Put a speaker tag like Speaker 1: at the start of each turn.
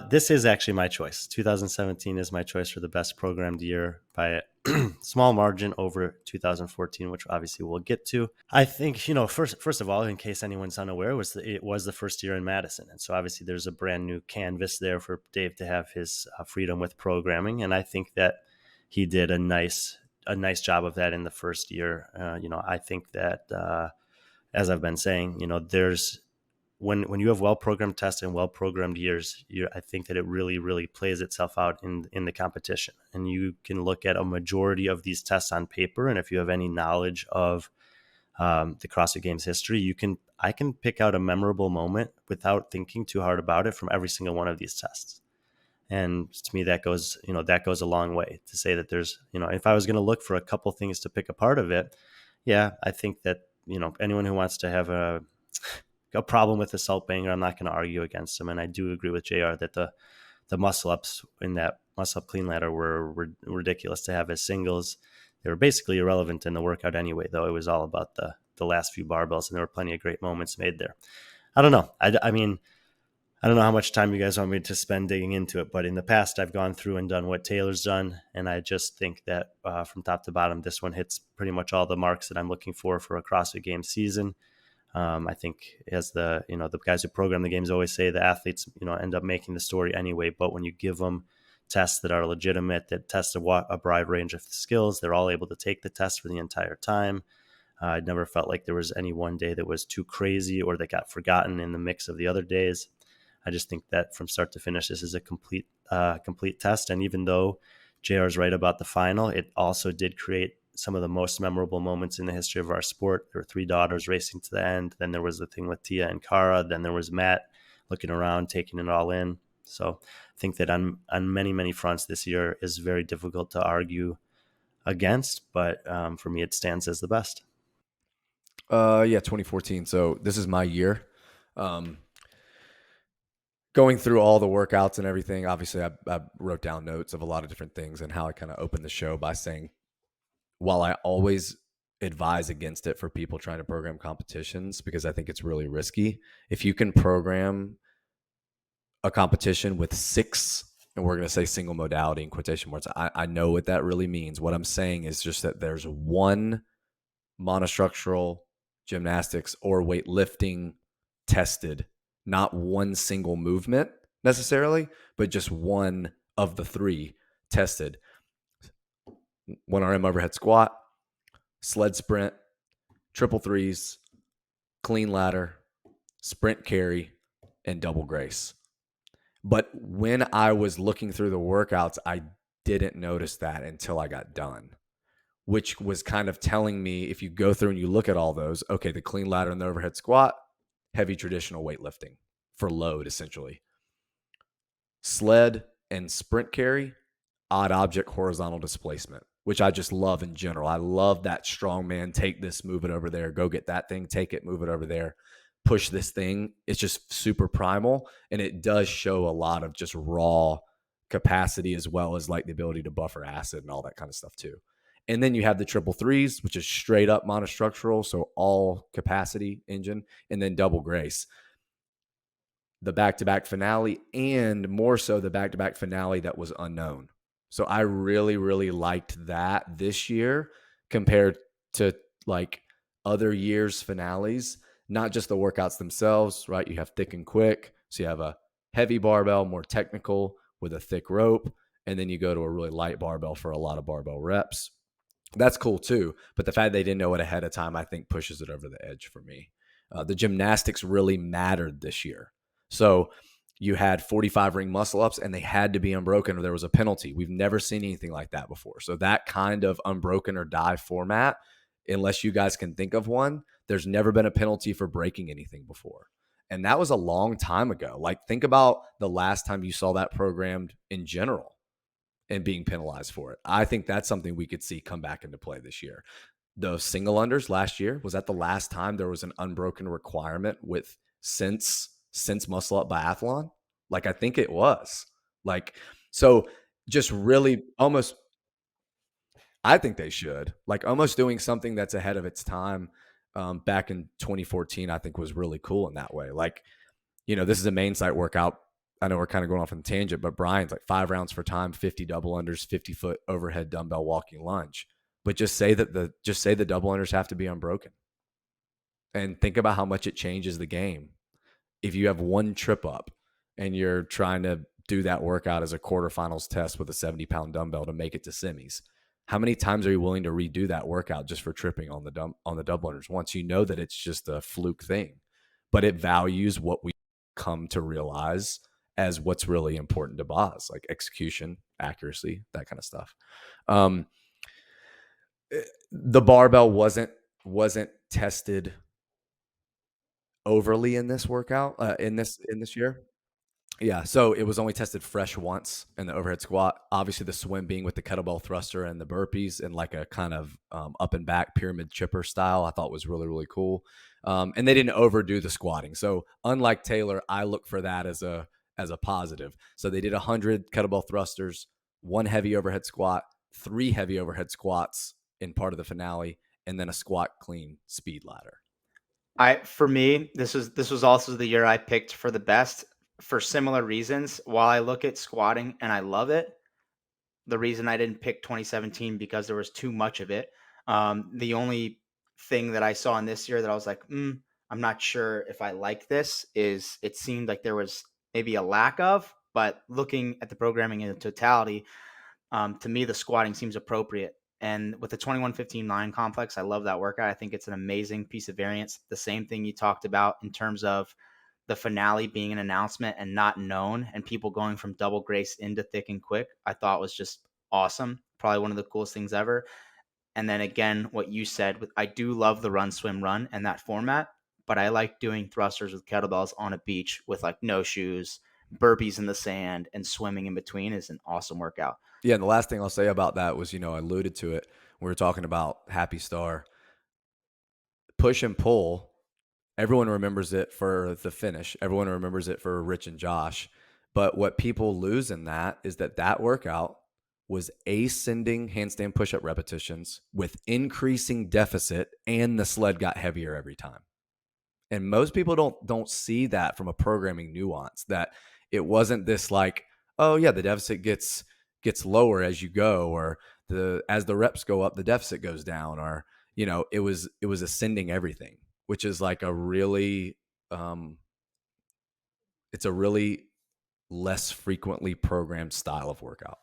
Speaker 1: This is actually my choice. 2017 is my choice for the best programmed year by a small margin over 2014, which obviously we'll get to. I think, first of all, in case anyone's unaware, it was the first year in Madison. And so obviously there's a brand new canvas there for Dave to have his freedom with programming. And I think that he did a nice job of that in the first year. I think that, as I've been saying, there's, when you have well-programmed tests and well-programmed years, I think that it really, really plays itself out in the competition. And you can look at a majority of these tests on paper, and if you have any knowledge of the CrossFit Games history, I can pick out a memorable moment without thinking too hard about it from every single one of these tests. And to me, that goes a long way to say that there's, if I was going to look for a couple things to pick apart of it, yeah, I think that, anyone who wants to have a problem with the salt banger, I'm not going to argue against him. And I do agree with JR that the muscle ups in that muscle up clean ladder were ridiculous to have as singles. They were basically irrelevant in the workout anyway, though. It was all about the last few barbells, and there were plenty of great moments made there. I don't know. I mean, I don't know how much time you guys want me to spend digging into it, but in the past, I've gone through and done what Taylor's done, and I just think that from top to bottom, this one hits pretty much all the marks that I'm looking for a CrossFit Games season. I think, as the guys who program the games always say, the athletes end up making the story anyway. But when you give them tests that are legitimate, that test a broad range of skills, they're all able to take the test for the entire time. I never felt like there was any one day that was too crazy or that got forgotten in the mix of the other days. I just think that from start to finish, this is a complete test. And even though JR is right about the final, it also did create some of the most memorable moments in the history of our sport. There were 3 daughters racing to the end. Then there was the thing with Tia and Cara. Then there was Matt looking around, taking it all in. So I think that on many, many fronts this year is very difficult to argue against. But for me, it stands as the best.
Speaker 2: 2014. So this is my year. Going through all the workouts and everything, obviously I wrote down notes of a lot of different things and how I kind of opened the show by saying, while I always advise against it for people trying to program competitions, because I think it's really risky, if you can program a competition with 6, and we're going to say single modality in quotation marks, I know what that really means. What I'm saying is just that there's one monostructural gymnastics or weightlifting tested, not one single movement necessarily, but just one of the 3 tested. 1RM overhead squat, sled sprint, triple threes, clean ladder, sprint carry, and double grace. But when I was looking through the workouts, I didn't notice that until I got done, which was kind of telling me, if you go through and you look at all those, okay, the clean ladder and the overhead squat, heavy traditional weightlifting for load, essentially. Sled and sprint carry, odd object horizontal displacement, which I just love in general. I love that strong man, take this, move it over there, go get that thing, take it, move it over there, push this thing. It's just super primal, and it does show a lot of just raw capacity, as well as like the ability to buffer acid and all that kind of stuff too. And then you have the triple threes, which is straight up monostructural, so all capacity engine, and then double grace. The back-to-back finale, and more so the back-to-back finale that was unknown. So I really, really liked that this year compared to like other years' finales, not just the workouts themselves, right? You have thick and quick. So you have a heavy barbell, more technical with a thick rope. And then you go to a really light barbell for a lot of barbell reps. That's cool too. But the fact they didn't know it ahead of time, I think pushes it over the edge for me. The gymnastics really mattered this year. So you had 45 ring muscle ups and they had to be unbroken or there was a penalty. We've never seen anything like that before. So that kind of unbroken or die format, unless you guys can think of one, there's never been a penalty for breaking anything before. And that was a long time ago. Like, think about the last time you saw that programmed in general and being penalized for it. I think that's something we could see come back into play this year. The single unders last year, was that the last time there was an unbroken requirement with since muscle up biathlon? Like, I think it was. Like, so just really almost, I think they should, like, almost doing something that's ahead of its time. Back in 2014, I think was really cool in that way. Like, this is a main site workout. I know we're kind of going off on a tangent, but Brian's like 5 rounds for time, 50 double unders, 50-foot overhead dumbbell walking lunge. But just say the double unders have to be unbroken. And think about how much it changes the game. If you have one trip up and you're trying to do that workout as a quarterfinals test with a 70-pound dumbbell to make it to semis, how many times are you willing to redo that workout just for tripping on the double unders once you know that it's just a fluke thing? But it values what we come to realize as what's really important to Boz, like execution, accuracy, that kind of stuff. The barbell wasn't tested overly in this workout, in this year. Yeah, so it was only tested fresh once in the overhead squat. Obviously, the swim being with the kettlebell thruster and the burpees and like a kind of up and back pyramid chipper style, I thought was really, really cool. And they didn't overdo the squatting. So unlike Taylor, I look for that as a positive. So they did 100 kettlebell thrusters, one heavy overhead squat, 3 heavy overhead squats in part of the finale, and then a squat clean speed ladder.
Speaker 3: For me, this was also the year I picked for the best for similar reasons. While I look at squatting and I love it, the reason I didn't pick 2017 because there was too much of it. The only thing that I saw in this year that I was like, I'm not sure if I like this is it seemed like there was maybe a lack of, but looking at the programming in totality, to me, the squatting seems appropriate. And with the 2115 line complex, I love that workout. I think it's an amazing piece of variance. The same thing you talked about in terms of the finale being an announcement and not known, and people going from double grace into thick and quick, I thought was just awesome. Probably one of the coolest things ever. And then again, what you said, I do love the run, swim, run and that format, but I like doing thrusters with kettlebells on a beach with like no shoes, burpees in the sand, and swimming in between is an awesome workout.
Speaker 2: Yeah, and the last thing I'll say about that was, I alluded to it. We were talking about Happy Star. Push and pull, everyone remembers it for the finish. Everyone remembers it for Rich and Josh. But what people lose in that is that workout was ascending handstand push-up repetitions with increasing deficit, and the sled got heavier every time. And most people don't see that from a programming nuance, that it wasn't this like, oh yeah, the deficit gets lower as you go, or as the reps go up, the deficit goes down, or it was ascending everything, which is like a really it's a really less frequently programmed style of workout.